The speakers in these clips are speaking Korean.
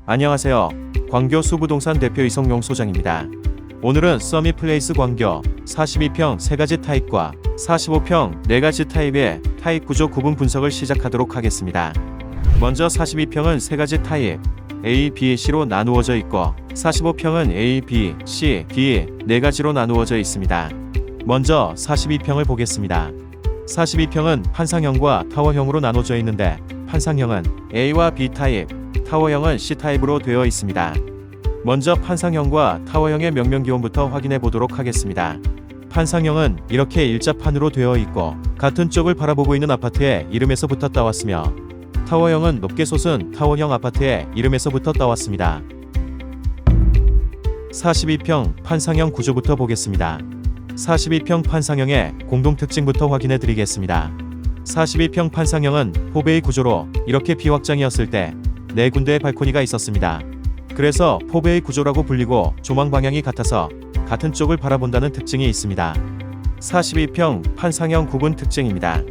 안녕하세요. 광교 수부동산 대표 이성용 소장입니다. 오늘은 서밋플레이스 광교 42평 3가지 타입과 45평 4가지 타입의 타입 구조 구분 분석을 시작하도록 하겠습니다. 먼저 42평은 3가지 타입 A, B, C로 나누어져 있고 45평은 A, B, C, D 4가지로 나누어져 있습니다. 먼저 42평을 보겠습니다. 42평은 판상형과 타워형으로 나눠져 있는데 판상형은 A와 B 타입, 타워형은 C 타입으로 되어 있습니다. 먼저 판상형과 타워형의 명명기원부터 확인해 보도록 하겠습니다. 판상형은 이렇게 일자판으로 되어 있고 같은 쪽을 바라보고 있는 아파트의 이름에서부터 따왔으며 타워형은 높게 솟은 타워형 아파트의 이름에서부터 따왔습니다. 42평 판상형 구조부터 보겠습니다. 42평 판상형의 공동특징부터 확인해 드리겠습니다. 42평 판상형은 포베이 구조로 이렇게 비확장이었을 때 4군데의 발코니가 있었습니다. 그래서 포베이 구조라고 불리고 조망 방향이 같아서 같은 쪽을 바라본다는 특징이 있습니다. 42평 판상형 구분 특징입니다.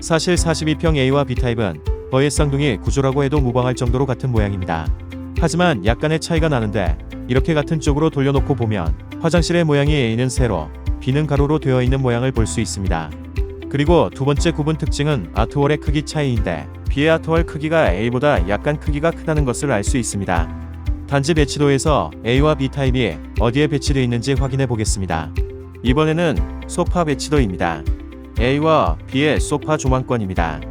사실 42평 A와 B타입은 거의 쌍둥이 구조라고 해도 무방할 정도로 같은 모양입니다. 하지만 약간의 차이가 나는데 이렇게 같은 쪽으로 돌려놓고 보면 화장실의 모양이 A는 세로, B는 가로로 되어 있는 모양을 볼 수 있습니다. 그리고 두 번째 구분 특징은 아트월의 크기 차이인데 B의 아트월 크기가 A보다 약간 크기가 크다는 것을 알 수 있습니다. 단지 배치도에서 A와 B 타입이 어디에 배치되어 있는지 확인해 보겠습니다. 이번에는 소파 배치도입니다. A와 B의 소파 조망권입니다.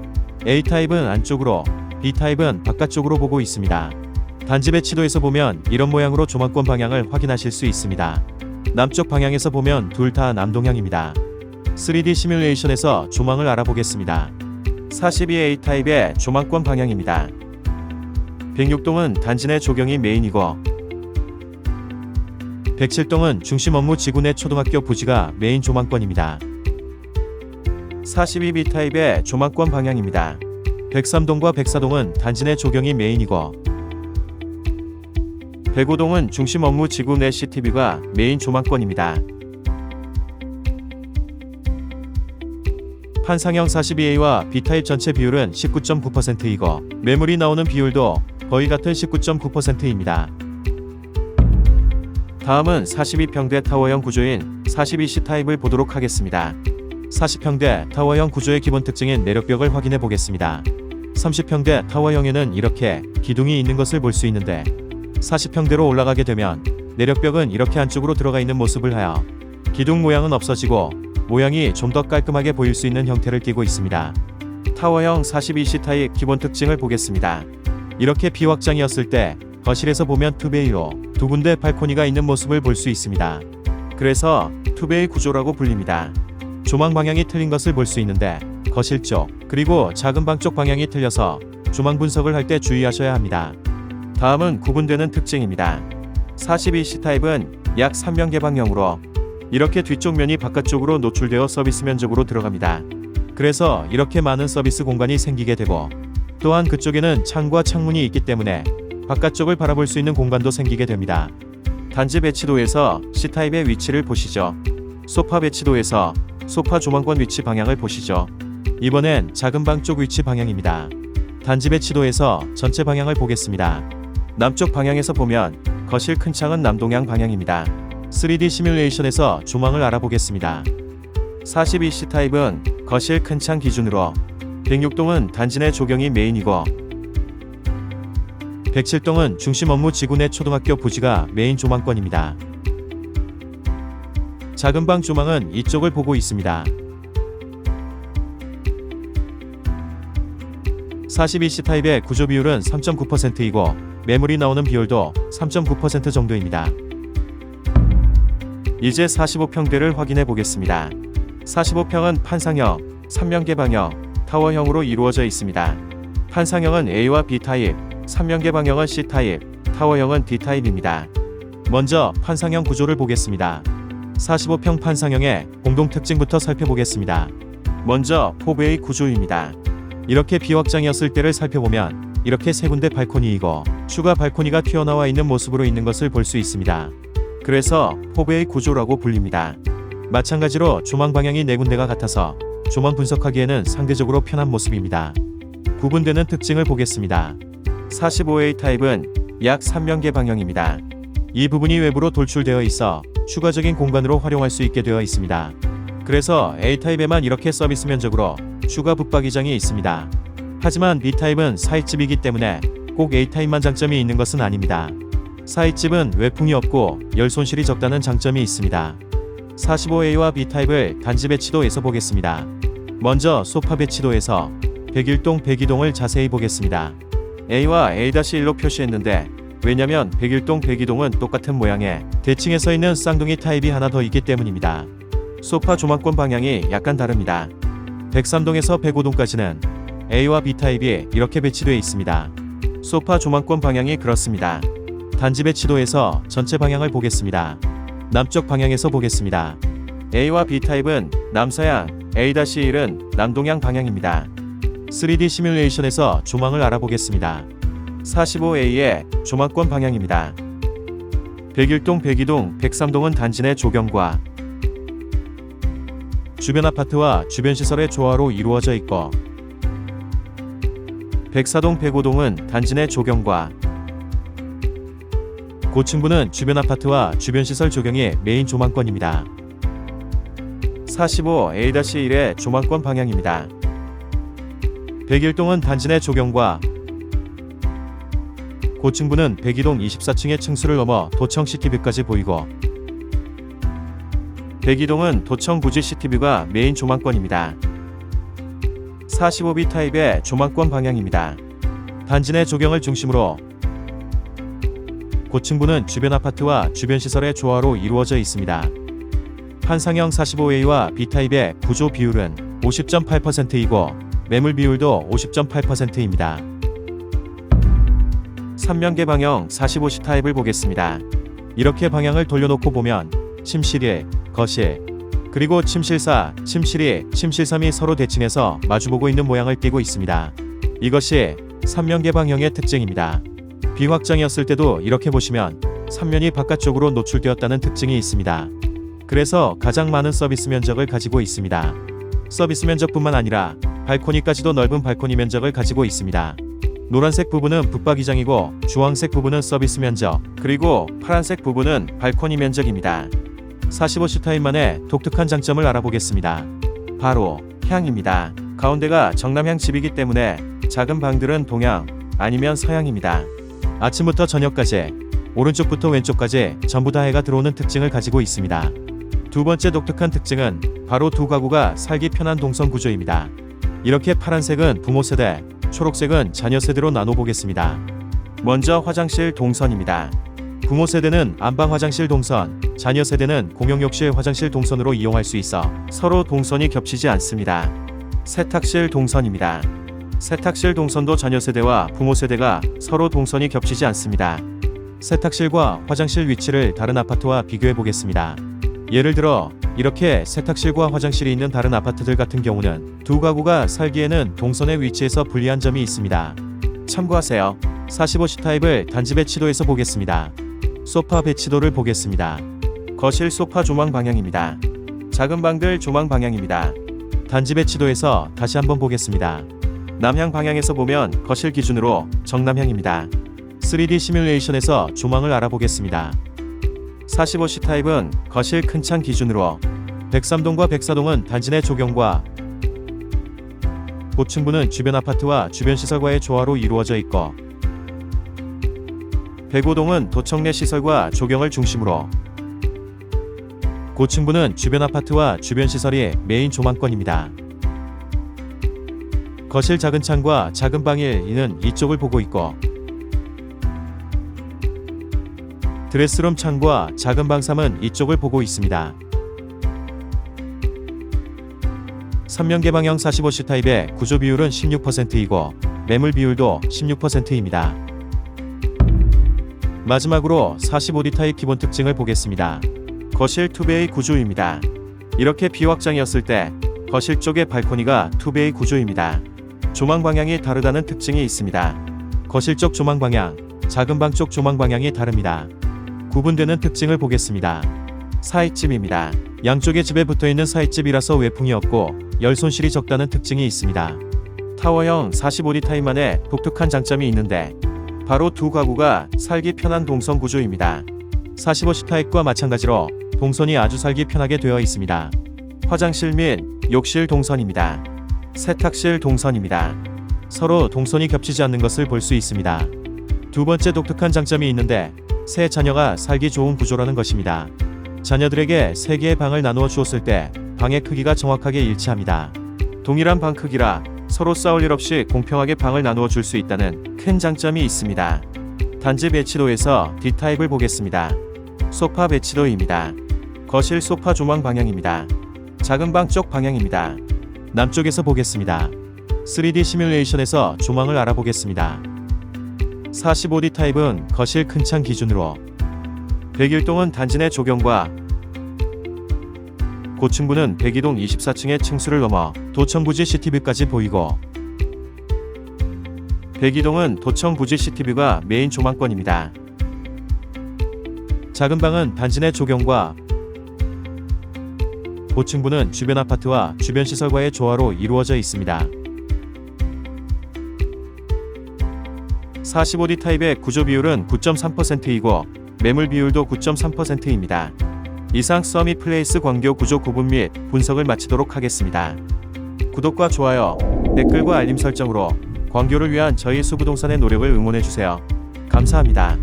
A 타입은 안쪽으로, B 타입은 바깥쪽으로 보고 있습니다. 단지 배치도에서 보면 이런 모양으로 조망권 방향을 확인하실 수 있습니다. 남쪽 방향에서 보면 둘 다 남동향입니다. 3D 시뮬레이션에서 조망을 알아보겠습니다. 42A 타입의 조망권 방향입니다. 106동은 단지 내 조경이 메인이고 107동은 중심 업무 지구 내 초등학교 부지가 메인 조망권입니다. 42B 타입의 조망권 방향입니다. 103동과 104동은 단지 내 조경이 메인이고 105동은 중심 업무 지구 내 CTV가 메인 조망권입니다. 판상형 42A와 B타입 전체 비율은 19.9%이고 매물이 나오는 비율도 거의 같은 19.9%입니다. 다음은 42평대 타워형 구조인 42C 타입을 보도록 하겠습니다. 40평대 타워형 구조의 기본 특징인 내력벽을 확인해 보겠습니다. 30평대 타워형에는 이렇게 기둥이 있는 것을 볼 수 있는데 40평대로 올라가게 되면 내력벽은 이렇게 안쪽으로 들어가 있는 모습을 하여 기둥 모양은 없어지고 모양이 좀 더 깔끔하게 보일 수 있는 형태를 띠고 있습니다. 타워형 42C 타입 기본 특징을 보겠습니다. 이렇게 비확장이었을 때 거실에서 보면 투베이로 두 군데 발코니가 있는 모습을 볼 수 있습니다. 그래서 투베이 구조라고 불립니다. 조망 방향이 틀린 것을 볼 수 있는데 거실 쪽 그리고 작은 방 쪽 방향이 틀려서 조망 분석을 할 때 주의하셔야 합니다. 다음은 구분되는 특징입니다. 42C 타입은 약 3면 개방형으로 이렇게 뒤쪽 면이 바깥쪽으로 노출되어 서비스 면적으로 들어갑니다. 그래서 이렇게 많은 서비스 공간이 생기게 되고 또한 그쪽에는 창과 창문이 있기 때문에 바깥쪽을 바라볼 수 있는 공간도 생기게 됩니다. 단지 배치도에서 C타입의 위치를 보시죠. 소파 배치도에서 소파 조망권 위치 방향을 보시죠. 이번엔 작은 방 쪽 위치 방향입니다. 단지 배치도에서 전체 방향을 보겠습니다. 남쪽 방향에서 보면 거실 큰 창은 남동향 방향입니다. 3D 시뮬레이션에서 조망을 알아보겠습니다. 42C 타입은 거실 큰 창 기준으로 106동은 단지 내 조경이 메인이고 107동은 중심 업무 지구 내 초등학교 부지가 메인 조망권입니다. 작은 방 조망은 이쪽을 보고 있습니다. 42C 타입의 구조 비율은 3.9%이고 매물이 나오는 비율도 3.9% 정도입니다. 이제 45평대를 확인해 보겠습니다. 45평은 판상형, 3면 개방형, 타워형으로 이루어져 있습니다. 판상형은 A와 B 타입, 3면 개방형은 C 타입, 타워형은 D 타입입니다. 먼저 판상형 구조를 보겠습니다. 45평 판상형의 공동특징부터 살펴보겠습니다. 먼저 포베이 구조입니다. 이렇게 비확장이었을 때를 살펴보면 이렇게 세 군데 발코니이고 추가 발코니가 튀어나와 있는 모습으로 있는 것을 볼 수 있습니다. 그래서 포베이 구조라고 불립니다. 마찬가지로 조망 방향이 네 군데가 같아서 조망 분석하기에는 상대적으로 편한 모습입니다. 구분되는 특징을 보겠습니다. 45A 타입은 약 3명계 방형입니다. 이 부분이 외부로 돌출되어 있어 추가적인 공간으로 활용할 수 있게 되어 있습니다. 그래서 A타입에만 이렇게 서비스 면적으로 추가 붙박이장이 있습니다. 하지만 B타입은 사이집이기 때문에 꼭 A타입만 장점이 있는 것은 아닙니다. 사이집은 외풍이 없고 열 손실이 적다는 장점이 있습니다. 45A와 B타입을 단지 배치도에서 보겠습니다. 먼저 소파 배치도에서 101동 102동을 자세히 보겠습니다. A와 A-1로 표시했는데 왜냐면 101동 102동은 똑같은 모양의 대칭에 서 있는 쌍둥이 타입이 하나 더 있기 때문입니다. 소파 조망권 방향이 약간 다릅니다. 103동에서 105동까지는 A와 B타입이 이렇게 배치되어 있습니다. 소파 조망권 방향이 그렇습니다. 단지 배치도에서 전체 방향을 보겠습니다. 남쪽 방향에서 보겠습니다. A와 B타입은 남서양, A-1은 남동양 방향입니다. 3D 시뮬레이션에서 조망을 알아보겠습니다. 45A의 조망권 방향입니다. 101동, 102동, 103동은 단지 내 조경과 주변 아파트와 주변 시설의 조화로 이루어져 있고 104동, 105동은 단지 내 조경과 고층부는 주변 아파트와 주변 시설 조경이 메인 조망권입니다. 45A-1의 조망권 방향입니다. 101동은 단지 내 조경과 고층부는 102동 24층의 층수를 넘어 도청 시티뷰까지 보이고 102동은 도청 부지 시티뷰가 메인 조망권입니다. 45B 타입의 조망권 방향입니다. 단지 내 조경을 중심으로 고층부는 주변 아파트와 주변 시설의 조화로 이루어져 있습니다. 판상형 45A와 B타입의 구조 비율은 50.8%이고 매물 비율도 50.8%입니다. 3명계 방형 45C 타입을 보겠습니다. 이렇게 방향을 돌려놓고 보면 침실 1, 거실, 그리고 침실 4, 침실 2, 침실 3이 서로 대칭해서 마주보고 있는 모양을 띠고 있습니다. 이것이 3명계 방형의 특징입니다. 비확장이었을 때도 이렇게 보시면 3면이 바깥쪽으로 노출되었다는 특징이 있습니다. 그래서 가장 많은 서비스 면적을 가지고 있습니다. 서비스 면적뿐만 아니라 발코니까지도 넓은 발코니 면적을 가지고 있습니다. 노란색 부분은 붙박이장이고 주황색 부분은 서비스 면적, 그리고 파란색 부분은 발코니 면적입니다. 45C 타입만의 독특한 장점을 알아보겠습니다. 바로 향입니다. 가운데가 정남향 집이기 때문에 작은 방들은 동향 아니면 서향입니다. 아침부터 저녁까지 오른쪽부터 왼쪽까지 전부 다 해가 들어오는 특징을 가지고 있습니다. 두 번째 독특한 특징은 바로 두 가구가 살기 편한 동선 구조입니다. 이렇게 파란색은 부모 세대, 초록색은 자녀 세대로 나눠보겠습니다. 먼저 화장실 동선입니다. 부모 세대는 안방 화장실 동선, 자녀 세대는 공용욕실 화장실 동선으로 이용할 수 있어 서로 동선이 겹치지 않습니다. 세탁실 동선입니다. 세탁실 동선도 자녀 세대와 부모 세대가 서로 동선이 겹치지 않습니다. 세탁실과 화장실 위치를 다른 아파트와 비교해 보겠습니다. 예를 들어 이렇게 세탁실과 화장실이 있는 다른 아파트들 같은 경우는 두 가구가 살기에는 동선의 위치에서 불리한 점이 있습니다. 참고하세요. 45C 타입을 단지 배치도에서 보겠습니다. 소파 배치도를 보겠습니다. 거실 소파 조망 방향입니다. 작은 방들 조망 방향입니다. 단지 배치도에서 다시 한번 보겠습니다. 남향 방향에서 보면 거실 기준으로 정남향입니다. 3D 시뮬레이션에서 조망을 알아보겠습니다. 45C 타입은 거실 큰 창 기준으로 103동과 104동은 단지 내 조경과 고층부는 주변 아파트와 주변 시설과의 조화로 이루어져 있고 105동은 도청 내 시설과 조경을 중심으로 고층부는 주변 아파트와 주변 시설이 메인 조망권입니다. 거실 작은 창과 작은 방 1는 이쪽을 보고 있고 드레스룸 창과 작은 방 3은 이쪽을 보고 있습니다. 3명계 방형 45C 타입의 구조 비율은 16%이고 매물 비율도 16%입니다. 마지막으로 45D 타입 기본 특징을 보겠습니다. 거실 2베이 구조입니다. 이렇게 비확장이었을 때 거실 쪽의 발코니가 2베이 구조입니다. 조망 방향이 다르다는 특징이 있습니다. 거실 쪽 조망 방향, 작은 방 쪽 조망 방향이 다릅니다. 구분되는 특징을 보겠습니다. 사이집입니다. 양쪽의 집에 붙어있는 사이집이라서 외풍이 없고 열 손실이 적다는 특징이 있습니다. 타워형 45D 타입만의 독특한 장점이 있는데 바로 두 가구가 살기 편한 동선 구조입니다. 45시 타입과 마찬가지로 동선이 아주 살기 편하게 되어 있습니다. 화장실 및 욕실 동선입니다. 세탁실 동선입니다. 서로 동선이 겹치지 않는 것을 볼 수 있습니다. 두 번째 독특한 장점이 있는데 세 자녀가 살기 좋은 구조라는 것입니다. 자녀들에게 3개의 방을 나누어 주었을 때 방의 크기가 정확하게 일치합니다. 동일한 방 크기라 서로 싸울 일 없이 공평하게 방을 나누어 줄 수 있다는 큰 장점이 있습니다. 단지 배치도에서 D타입을 보겠습니다. 소파 배치도입니다. 거실 소파 조망 방향입니다. 작은 방 쪽 방향입니다. 남쪽에서 보겠습니다. 3D 시뮬레이션에서 조망을 알아보겠습니다. 45D 타입은 거실 큰 창 기준으로 101동은 단지 내 조경과 고층부는 102동 24층의 층수를 넘어 도청 부지 시티뷰까지 보이고 102동은 도청 부지 시티뷰가 메인 조망권입니다. 작은 방은 단지 내 조경과 고층부는 주변 아파트와 주변 시설과의 조화로 이루어져 있습니다. 45D 타입의 구조 비율은 9.3%이고 매물 비율도 9.3%입니다. 이상 서밋 플레이스 광교 구조 구분 및 분석을 마치도록 하겠습니다. 구독과 좋아요, 댓글과 알림 설정으로 광교를 위한 저희 수부동산의 노력을 응원해주세요. 감사합니다.